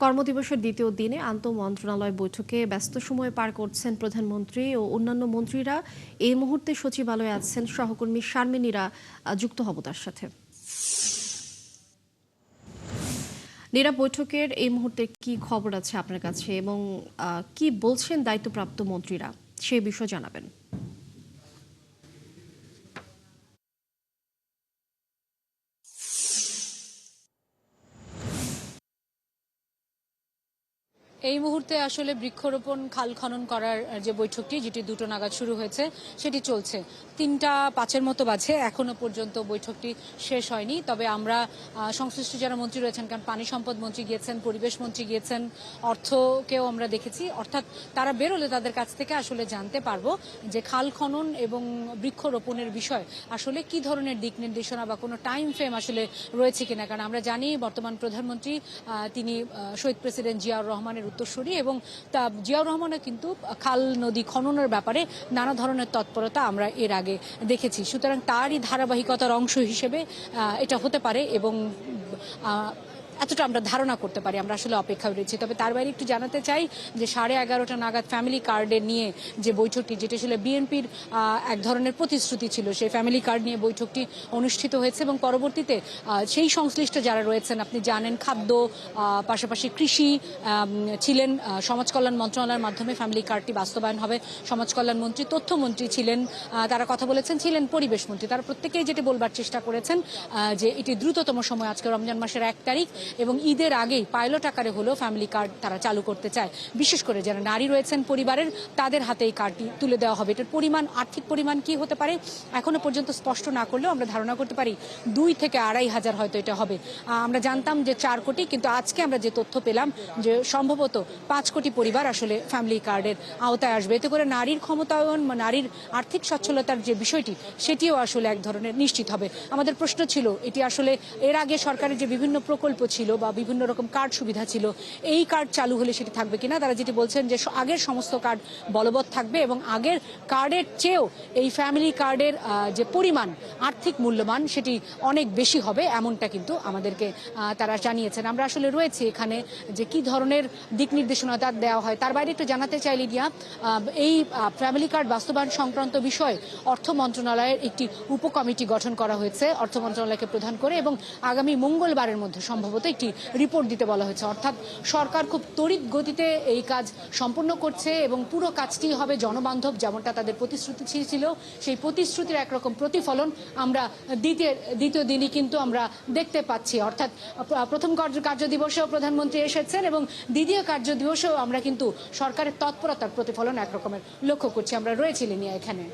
কর্মদিবসের দ্বিতীয় দিনে আন্তঃমন্ত্রণালয় বৈঠকে ব্যস্ত সময় পার করছেন প্রধানমন্ত্রী ও অন্যান্য মন্ত্রীরা। এই মুহূর্তে সচিবালয়ে আছেন সহকর্মী শারমিনীরা। যুক্ত হব তার সাথে। নীরা, বৈঠকের এই মুহূর্তে কি খবর আছে আপনার কাছে এবং কি বলছেন দায়িত্বপ্রাপ্ত মন্ত্রীরা, সে বিষয়ে জানাবেন। এই মুহূর্তে আসলে বৃক্ষরোপণ খাল খনন করার যে বৈঠকটি, যেটি 2টো নাগাদ শুরু হয়েছে, সেটি চলছে। 3টা 5-এর মতো বাজে, এখনো পর্যন্ত বৈঠকটি শেষ হয়নি। তবে আমরা সংশ্লিষ্ট যারা মন্ত্রী রয়েছেন, কারণ পানি সম্পদ মন্ত্রী গিয়েছেন, পরিবেশ মন্ত্রী গিয়েছেন, অর্থকেও আমরা দেখেছি, অর্থাৎ তারা বেরোলে তাদের কাছ থেকে আসলে জানতে পারবো যে খাল খনন এবং বৃক্ষরোপণের বিষয় আসলে কি ধরনের দিক নির্দেশনা বা কোনো টাইম ফ্রেম আসলে রয়েছে কিনা। কারণ আমরা জানি বর্তমান প্রধানমন্ত্রী তিনি শহীদ প্রেসিডেন্ট জিয়াউর রহমানের উত্তরসূরি, এবং জিয়াউর রহমানও কিন্তু খাল নদী খননের ব্যাপারে নানা ধরনের তৎপরতা আমরা এর আগে দেখেছি। সুতরাং তারই ধারাবাহিকতার অংশ হিসেবে এটা হতে পারে, এবং এতটা আমরা ধারণা করতে পারি। আমরা আসলে অপেক্ষায় রয়েছি। তবে তার বাইরে একটু জানাতে চাই যে 11:30টা নাগাদ ফ্যামিলি কার্ডের নিয়ে যে বৈঠকটি, যেটি আসলে বিএনপির এক ধরনের প্রতিশ্রুতি ছিল, সেই ফ্যামিলি কার্ড নিয়ে বৈঠকটি অনুষ্ঠিত হয়েছে, এবং পরবর্তীতে সেই সংশ্লিষ্ট যারা রয়েছেন, আপনি জানেন খাদ্য, পাশাপাশি কৃষি ছিলেন, সমাজ কল্যাণ মন্ত্রণালয়ের মাধ্যমে ফ্যামিলি কার্ডটি বাস্তবায়ন হবে। সমাজ কল্যাণ মন্ত্রী, তথ্যমন্ত্রী ছিলেন, তারা কথা বলেছেন, ছিলেন পরিবেশ মন্ত্রী। তারা প্রত্যেকেই যেটি বলবার চেষ্টা করেছেন যে এটি দ্রুততম সময়, আজকে রমজান মাসের 1 তারিখ এবং ঈদের আগেই পাইলট আকারে হলেও ফ্যামিলি কার্ড তারা চালু করতে চায়। বিশেষ করে যারা নারী রয়েছেন পরিবারের, তাদের হাতে এই কার্ডটি তুলে দেওয়া হবে। এটার পরিমাণ, আর্থিক পরিমাণ কি হতে পারে এখনো পর্যন্ত স্পষ্ট না করলেও আমরা ধারণা করতে পারি 2 থেকে 2.5 হাজার হয়তো এটা হবে। আমরা জানতাম যে 4 কোটি, কিন্তু আজকে আমরা যে তথ্য পেলাম যে সম্ভবত 5 কোটি পরিবার আসলে ফ্যামিলি কার্ডের আওতায় আসবে। এতে করে নারীর ক্ষমতায়ন, নারীর আর্থিক সচ্ছলতার যে বিষয়টি, সেটিও আসলে এক ধরনের নিশ্চিত হবে। আমাদের প্রশ্ন ছিল, এটি আসলে এর আগে সরকারের যে বিভিন্ন প্রকল্প ছিল বা বিভিন্ন রকম কার্ড সুবিধা ছিল, এই কার্ড চালু হলে সেটি থাকবে কিনা। তারা যেটি বলছেন যে আগের সমস্ত কার্ড বলবৎ থাকবে, এবং আগের কার্ডের চেয়েও এই ফ্যামিলি কার্ডের যে পরিমাণ, আর্থিক মূল্যমান, সেটি অনেক বেশি হবে, এমনটা কিন্তু আমাদেরকে তারা জানিয়েছেন। আমরা আসলে রয়েছে এখানে যে কি ধরনের দিক নির্দেশনা তার দেওয়া হয়। তার বাইরে একটু জানাতে চাই লিডিয়া, এই ফ্যামিলি কার্ড বাস্তবায়ন সংক্রান্ত বিষয়ে অর্থ মন্ত্রণালয়ের একটি উপকমিটি গঠন করা হয়েছে অর্থ মন্ত্রণালয়কে প্রধান করে, এবং আগামী মঙ্গলবারের মধ্যে সম্ভবত একটি রিপোর্ট দিতে বলা হয়েছে। অর্থাৎ সরকার খুব তড়িৎ গতিতে এই কাজ সম্পন্ন করছে, এবং পুরো কাজটি হবে জনবান্ধব, যেমনটা তাদের প্রতিশ্রুতি ছিল। সেই প্রতিশ্রুতির একরকম প্রতিফলন আমরা দ্বিতীয় দিনই কিন্তু আমরা দেখতে পাচ্ছি। অর্থাৎ প্রথম কার্য দিবসেও প্রধানমন্ত্রী এসেছেন, এবং দ্বিতীয় কার্য দিবসেও আমরা কিন্তু সরকারের তৎপরতার প্রতিফলন একরকমের লক্ষ্য করছি। আমরা রয়েছি লিনিয়া এখানে।